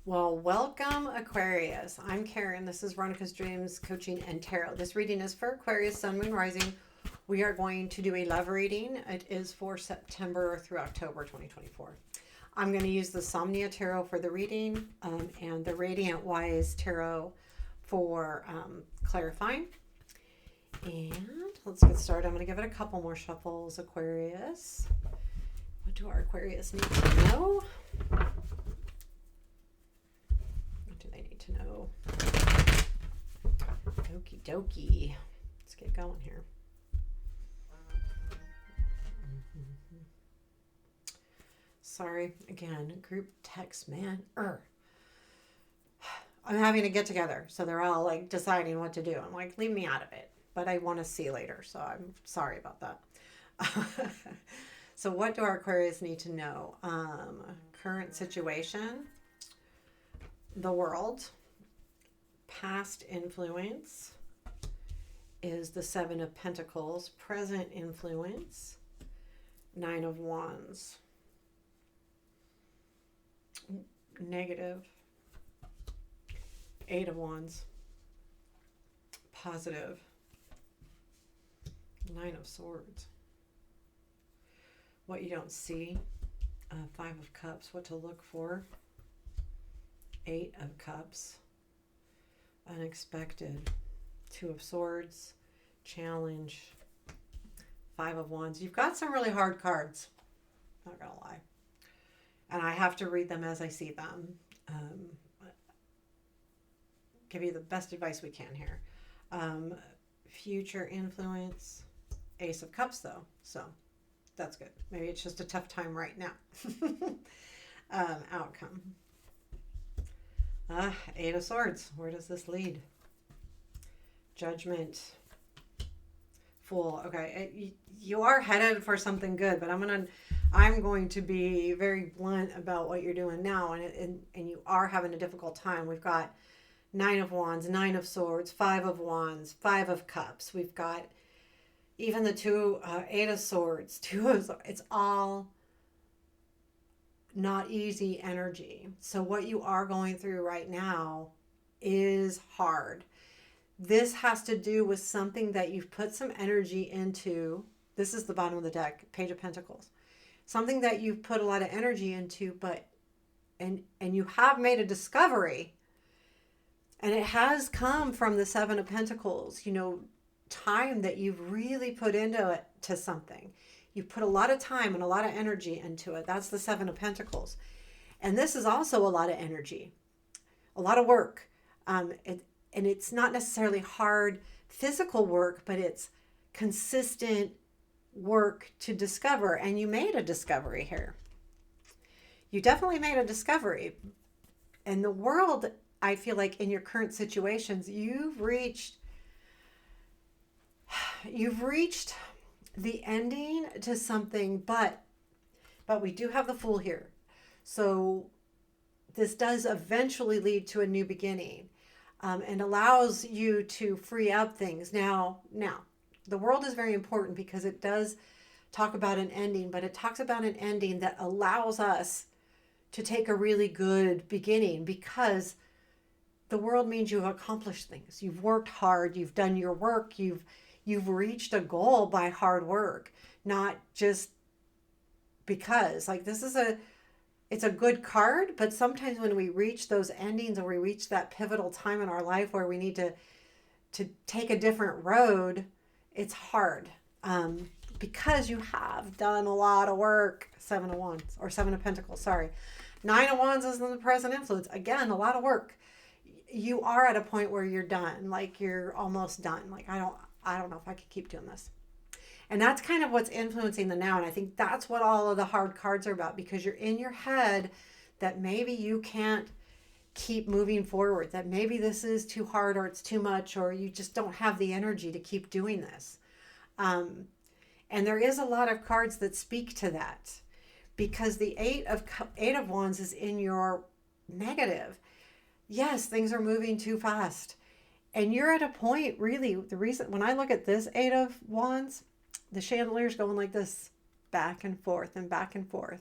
Well, welcome, Aquarius. I'm Karen. This is Veronica's Dreams Coaching and Tarot. This reading is for Aquarius, Sun, Moon, Rising. We are going to do a love reading. It is for September through October 2024. I'm going to use the Somnia Tarot for the reading and the Radiant Wise Tarot for clarifying. And let's get started. I'm going to give it a couple more shuffles, Aquarius. What do our Aquarius need to know? To know. Okie dokie. Let's get going here. Sorry, again, group text, man. I'm having a get together, so they're all like deciding what to do. I'm like, leave me out of it, but I want to see later, so I'm sorry about that. So what do our Aquarius need to know? Current situation, the world, past influence is the Seven of Pentacles, present influence, Nine of Wands, negative, Eight of Wands, positive, Nine of Swords, what you don't see, Five of Cups, what to look for, Eight of Cups, unexpected, Two of Swords, challenge, Five of Wands. You've got some really hard cards, not gonna lie, and I have to read them as I see them. Give you the best advice we can here. Future influence, Ace of Cups though, so that's good. Maybe it's just a tough time right now. Outcome. Eight of Swords. Where does this lead? Judgment. Fool. Okay, you are headed for something good, but I'm going to be very blunt about what you're doing now, and you are having a difficult time. We've got Nine of Wands, Nine of Swords, Five of Wands, Five of Cups. We've got even the Eight of Swords, it's all not easy energy. So what you are going through right now is hard. This has to do with something that you've put some energy into. This is the bottom of the deck, Page of Pentacles. Something that you've put a lot of energy into, and you have made a discovery. And it has come from the Seven of Pentacles, time that you've really put into something. You put a lot of time and a lot of energy into it. That's the Seven of Pentacles. And this is also a lot of energy, a lot of work. And it's not necessarily hard physical work, but it's consistent work to discover. And you made a discovery here. You definitely made a discovery. And the world, I feel like in your current situations, you've reached the ending to something, but we do have the Fool here. So this does eventually lead to a new beginning, and allows you to free up things. Now, the world is very important because it does talk about an ending, but it talks about an ending that allows us to take a really good beginning, because the world means you've accomplished things. You've worked hard. You've done your work. You've reached a goal by hard work, not just because. Like, it's a good card, but sometimes when we reach those endings, or we reach that pivotal time in our life where we need to take a different road, it's hard, because you have done a lot of work. Seven of Wands, or Seven of Pentacles, sorry. Nine of Wands is in the present influence. Again, a lot of work. You are at a point where you're done, like you're almost done. Like, I don't know if I could keep doing this. And that's kind of what's influencing the now. And I think that's what all of the hard cards are about, because you're in your head that maybe you can't keep moving forward, that maybe this is too hard, or it's too much, or you just don't have the energy to keep doing this. And there is a lot of cards that speak to that, because the Eight of Wands is in your negative. Yes, things are moving too fast. And you're at a point, really, the reason, when I look at this Eight of Wands, the chandelier's going like this, back and forth and back and forth.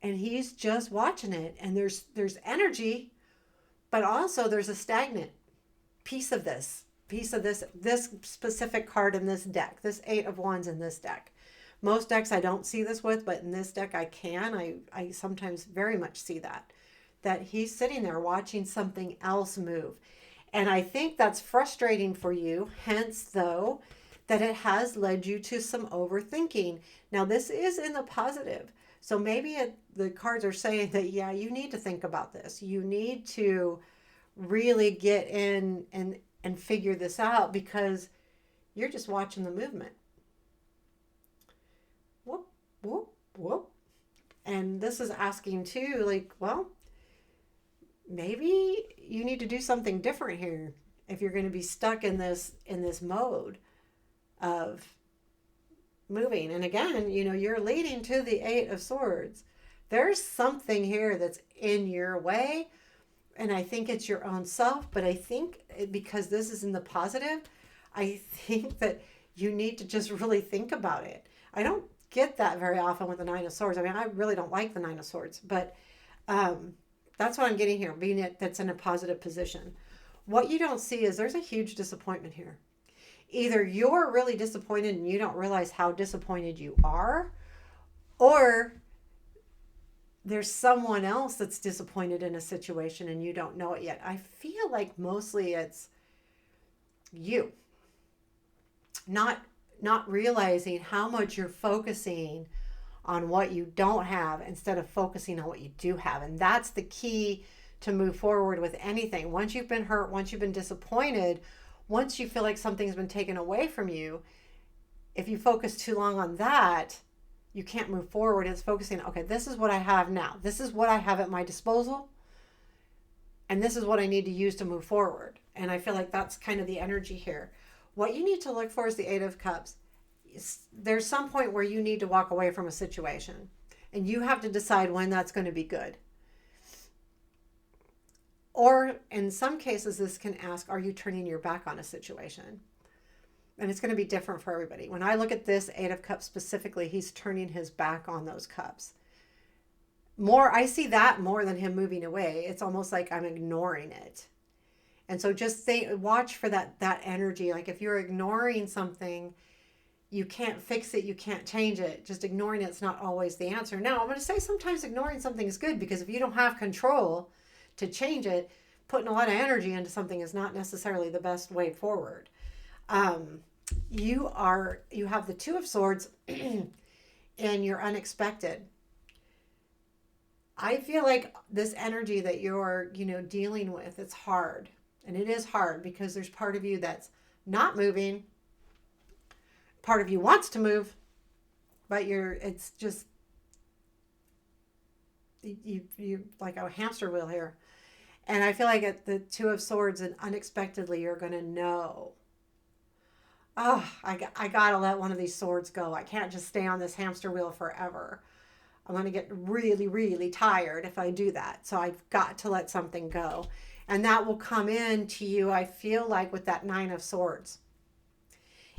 and he's just watching it. And there's energy, but also there's a stagnant this specific card in this deck, this 8 of Wands in this deck. Most decks I don't see this with, but in this deck I can. I sometimes very much see that he's sitting there watching something else move. And I think that's frustrating for you, hence though that it has led you to some overthinking. Now this is in the positive. So maybe the cards are saying that, yeah, you need to think about this. You need to really get in and figure this out, because you're just watching the movement. Whoop, whoop, whoop. And this is asking too, like, well, maybe you need to do something different here if you're going to be stuck in this mode of moving. And again, you're leading to the 8 of Swords. There's something here that's in your way, and I think it's your own self. But I think because this is in the positive, I think that you need to just really think about it. I don't get that very often with the 9 of Swords. I mean, I really don't like the 9 of Swords, but that's what I'm getting here, being that's in a positive position. What you don't see is there's a huge disappointment here. Either you're really disappointed and you don't realize how disappointed you are, or there's someone else that's disappointed in a situation and you don't know it yet. I feel like mostly it's you not realizing how much you're focusing on what you don't have instead of focusing on what you do have. And that's the key to move forward with anything. Once you've been hurt, once you've been disappointed, once you feel like something's been taken away from you, if you focus too long on that, you can't move forward. It's focusing, okay, this is what I have now. This is what I have at my disposal. And this is what I need to use to move forward. And I feel like that's kind of the energy here. What you need to look for is the 8 of Cups. There's some point where you need to walk away from a situation, and you have to decide when that's going to be good. Or in some cases, this can ask, are you turning your back on a situation? And it's going to be different for everybody. When I look at this 8 of Cups specifically, he's turning his back on those cups. I see that more than him moving away. It's almost like I'm ignoring it. And so just watch for that energy. Like if you're ignoring something, you can't fix it, you can't change it. Just ignoring it's not always the answer. Now, I'm going to say sometimes ignoring something is good, because if you don't have control to change it, putting a lot of energy into something is not necessarily the best way forward. You have the 2 of Swords and you're unexpected. I feel like this energy that you're, dealing with, it's hard. And it is hard because there's part of you that's not moving. Part of you wants to move, but it's just, you like a hamster wheel here. And I feel like at the 2 of Swords, and unexpectedly, you're going to know, oh, I got to let one of these swords go. I can't just stay on this hamster wheel forever. I'm going to get really, really tired if I do that. So I've got to let something go. And that will come in to you, I feel like, with that 9 of Swords.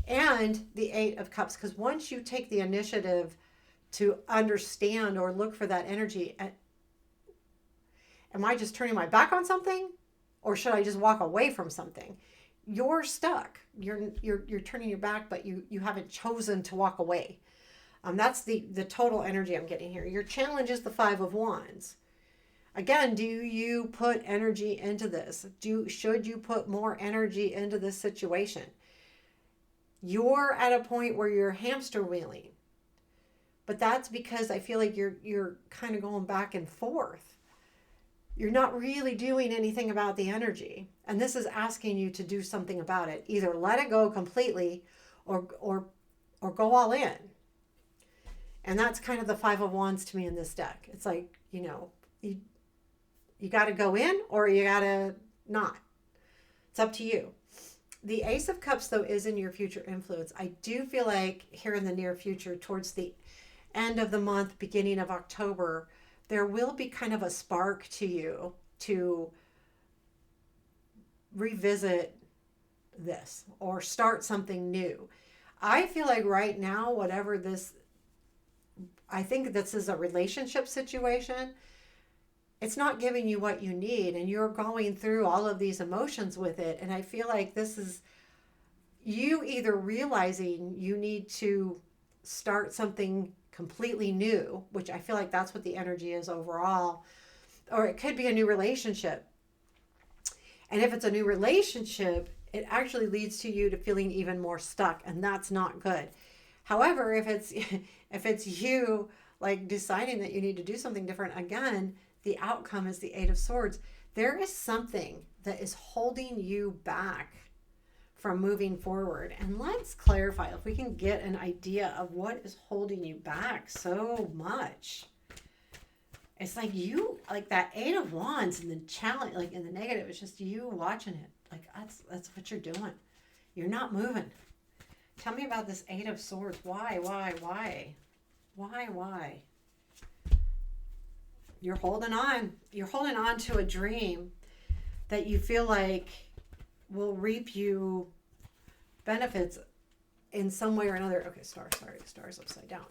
And the 8 of Cups. Because once you take the initiative to understand or look for that energy, am I just turning my back on something? Or should I just walk away from something? You're stuck. You're turning your back, but you haven't chosen to walk away. That's the total energy I'm getting here. Your challenge is the 5 of Wands. Again, do you put energy into this? Should you put more energy into this situation? You're at a point where you're hamster wheeling. But that's because I feel like you're kind of going back and forth. You're not really doing anything about the energy. And this is asking you to do something about it. Either let it go completely or go all in. And that's kind of the 5 of Wands to me in this deck. It's like, you got to go in or you got to not. It's up to you. The Ace of Cups, though, is in your future influence. I do feel like here in the near future, towards the end of the month, beginning of October, there will be kind of a spark to you to revisit this or start something new. I feel like right now, whatever this I think this is a relationship situation. It's not giving you what you need, and you're going through all of these emotions with it. And I feel like this is you either realizing you need to start something completely new, which I feel like that's what the energy is overall, or it could be a new relationship. And if it's a new relationship, it actually leads to you to feeling even more stuck, and that's not good. However, if it's if it's you like deciding that you need to do something different, again, the outcome is the Eight of Swords. There is something that is holding you back from moving forward. And let's clarify if we can get an idea of what is holding you back so much. It's like you, like that Eight of Wands and the challenge, like in the negative, it's just you watching it. Like that's what you're doing. You're not moving. Tell me about this Eight of Swords. Why? You're holding on. You're holding on to a dream that you feel like will reap you benefits in some way or another. Okay, star's upside down.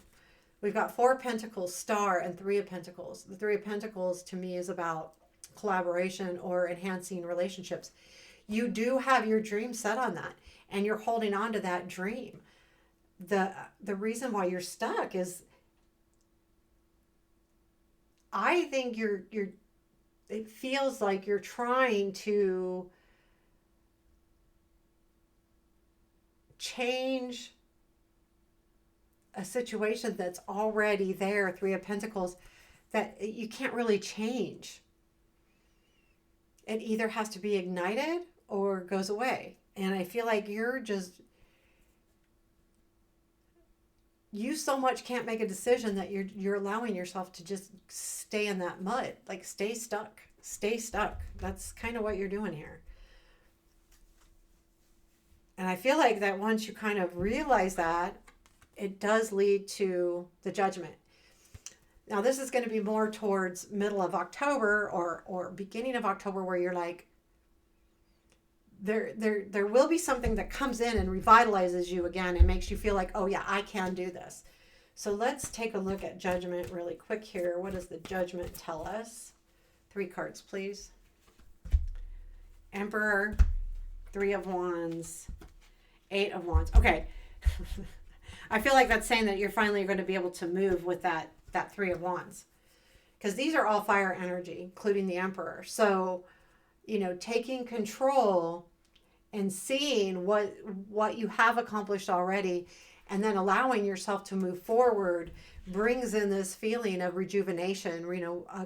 We've got Four of Pentacles, Star, and Three of Pentacles. The Three of Pentacles to me is about collaboration or enhancing relationships. You do have your dream set on that, and you're holding on to that dream. The reason why you're stuck is I think it feels like you're trying to change a situation that's already there, Three of Pentacles, that you can't really change. It either has to be ignited or goes away. And I feel like you so much can't make a decision that you're allowing yourself to just stay in that mud, like stay stuck. That's kind of what you're doing here. And I feel like that once you kind of realize that, it does lead to the Judgment. Now this is going to be more towards middle of October or beginning of October, where you're like, there will be something that comes in and revitalizes you again and makes you feel like, oh yeah, I can do this. So let's take a look at Judgment really quick here. What does the Judgment tell us? 3 cards, please. Emperor, Three of Wands, Eight of Wands. Okay. I feel like that's saying that you're finally going to be able to move with that Three of Wands. Because these are all fire energy, including the Emperor. So, taking control and seeing what you have accomplished already, and then allowing yourself to move forward brings in this feeling of rejuvenation,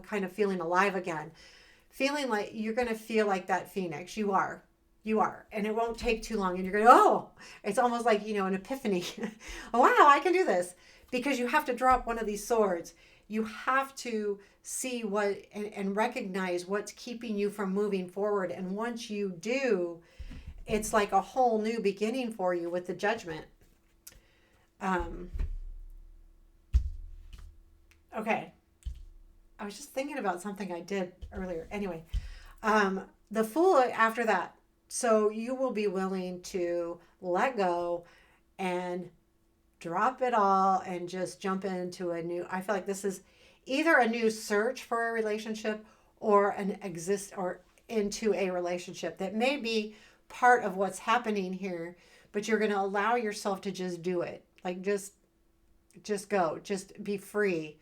kind of feeling alive again. Feeling like you're going to feel like that phoenix. You are. And it won't take too long. And you're going, it's almost like, an epiphany. Wow, I can do this. Because you have to drop one of these swords. You have to see and recognize what's keeping you from moving forward. And once you do, it's like a whole new beginning for you with the Judgment. Okay. I was just thinking about something I did earlier. Anyway, the Fool after that. So you will be willing to let go and drop it all and just jump into I feel like this is either a new search for a relationship or into a relationship that may be part of what's happening here, but you're going to allow yourself to just do it. Like just go, just be free.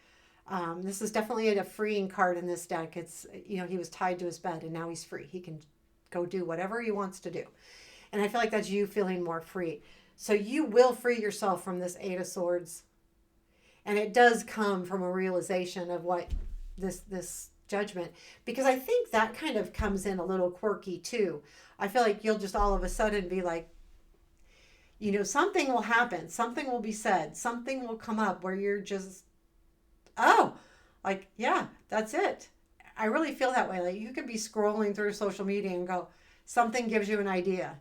This is definitely a freeing card in this deck. It's, he was tied to his bed and now he's free. He can go do whatever he wants to do. And I feel like that's you feeling more free. So you will free yourself from this Eight of Swords. And it does come from a realization of what this Judgment, because I think that kind of comes in a little quirky too. I feel like you'll just all of a sudden be like, something will happen. Something will be said. Something will come up where you're just, yeah, that's it. I really feel that way. Like you could be scrolling through social media and go, something gives you an idea.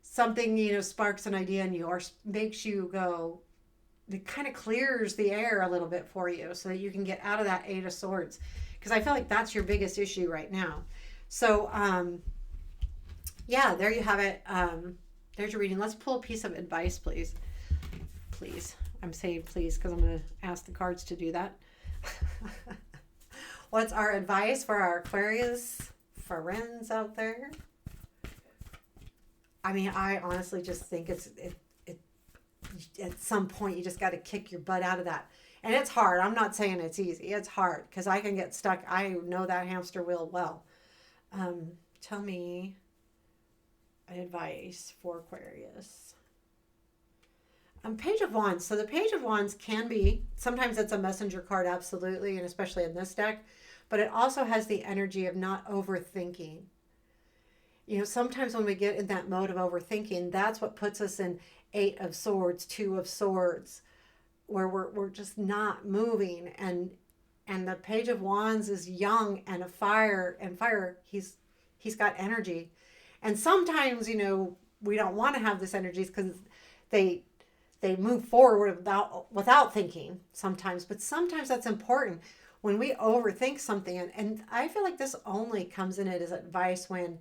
Something, sparks an idea in you or makes you go, it kind of clears the air a little bit for you so that you can get out of that Eight of Swords. Because I feel like that's your biggest issue right now. So, there you have it. There's your reading. Let's pull a piece of advice, please. Please. I'm saying please because I'm going to ask the cards to do that. What's our advice for our Aquarius friends out there? I mean, I honestly just think it at some point you just got to kick your butt out of that. And it's hard. I'm not saying it's easy. It's hard because I can get stuck. I know that hamster wheel well. Tell me advice for Aquarius. Page of Wands. So the Page of Wands can be, sometimes it's a messenger card, absolutely, and especially in this deck, but it also has the energy of not overthinking. You know, sometimes when we get in that mode of overthinking, that's what puts us in 8 of Swords, 2 of Swords, where we're just not moving. And the Page of Wands is young and a fire, and fire, he's got energy. And sometimes, you know, we don't want to have this energy because they move forward without thinking sometimes, but sometimes that's important when we overthink something. And I feel like this only comes in it as advice when,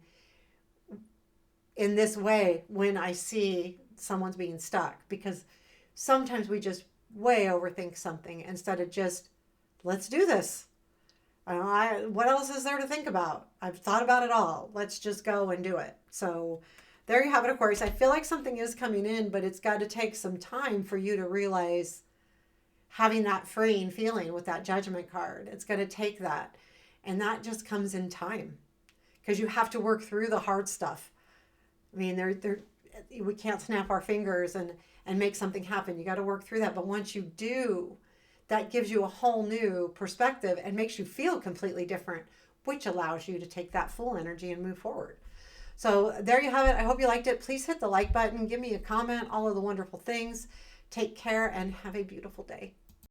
in this way, when I see someone's being stuck, because sometimes we just way overthink something instead of just, let's do this. What else is there to think about? I've thought about it all. Let's just go and do it. So there you have it, Aquarius. I feel like something is coming in, but it's got to take some time for you to realize having that freeing feeling with that Judgment card. It's going to take that. And that just comes in time because you have to work through the hard stuff. I mean, we can't snap our fingers and make something happen. You got to work through that. But once you do, that gives you a whole new perspective and makes you feel completely different, which allows you to take that full energy and move forward. So there you have it. I hope you liked it. Please hit the like button. Give me a comment, all of the wonderful things. Take care and have a beautiful day.